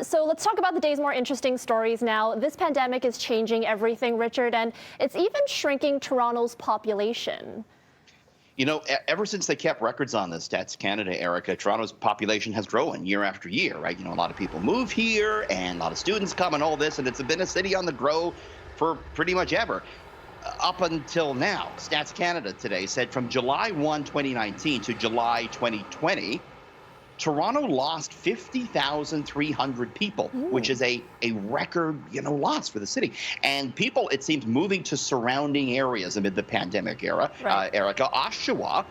So let's talk about the day's more interesting stories now. This pandemic is changing everything, Richard, and it's even shrinking Toronto's population. Ever since they kept records on this, Stats Canada, Erica, Toronto's population has grown year after year, right? A lot of people move here and a lot of students come and all this, and it's been a city on the grow for pretty much ever. Up until now, Stats Canada today said from July 1, 2019 to July 2020, Toronto lost 50,300 people, which is a record, loss for the city. And people, it seems, moving to surrounding areas amid the pandemic era. Right. Erica, Oshawa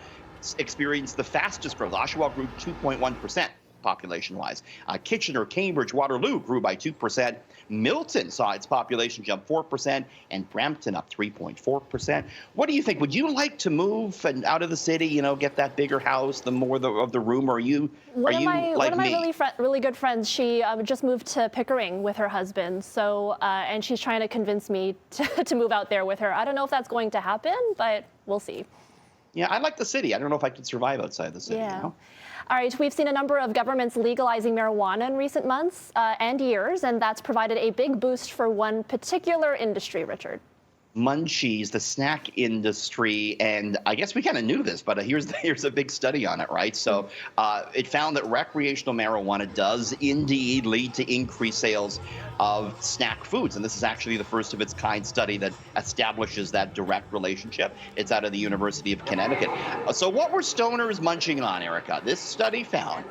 experienced the fastest growth. Oshawa grew 2.1%. Population-wise. Kitchener, Cambridge, Waterloo grew by 2%. Milton saw its population jump 4%, and Brampton up 3.4%. What do you think? Would you like to move and out of the city? Get that bigger house, the more of the room? Or are you One of like my me? really good friends, she just moved to Pickering with her husband. So and she's trying to convince me to move out there with her. I don't know if that's going to happen, but we'll see. Yeah, I like the city. I don't know if I could survive outside the city. Yeah. All right, we've seen a number of governments legalizing marijuana in recent months and years, and that's provided a big boost for one particular industry, Richard. Munchies, the snack industry, and I guess we kind of knew this, but here's a big study on it, right? So it found that recreational marijuana does indeed lead to increased sales of snack foods, and this is actually the first of its kind study that establishes that direct relationship. It's out of the University of Connecticut. So what were stoners munching on, Erica? This study found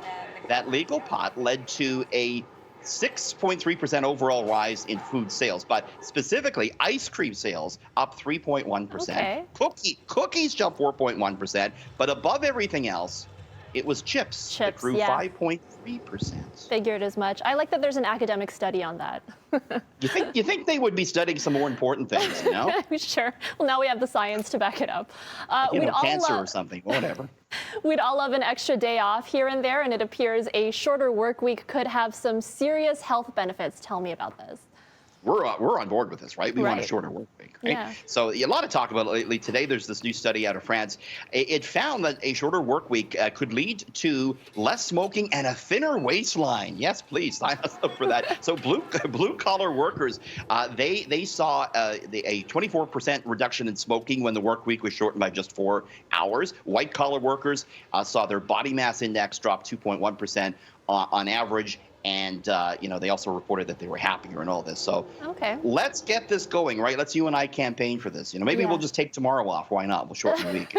that legal pot led to a 6.3% overall rise in food sales, but specifically ice cream sales up 3.1%. Okay. Cookies jumped 4.1%, but above everything else, it was chips that grew 5.3%. Figured as much. I like that there's an academic study on that. You think they would be studying some more important things, Sure. Well, now we have the science to back it up. Cancer or something, whatever. We'd all love an extra day off here and there, and it appears a shorter work week could have some serious health benefits. Tell me about this. We're on board with this, right? We want a shorter work week, right? Yeah. So a lot of talk about it lately. Today, there's this new study out of France. It found that a shorter work week could lead to less smoking and a thinner waistline. Yes, please sign us up for that. So blue collar workers, they saw a 24% reduction in smoking when the work week was shortened by just 4 hours. White collar workers saw their body mass index drop 2.1% on average. And, they also reported that they were happier and all this. So let's get this going, right? Let's you and I campaign for this. Maybe we'll just take tomorrow off. Why not? We'll shorten the week.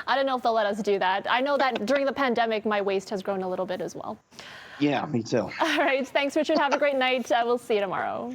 I don't know if they'll let us do that. I know that during the pandemic, my waist has grown a little bit as well. Yeah, me too. All right. Thanks, Richard. Have a great night. We'll see you tomorrow.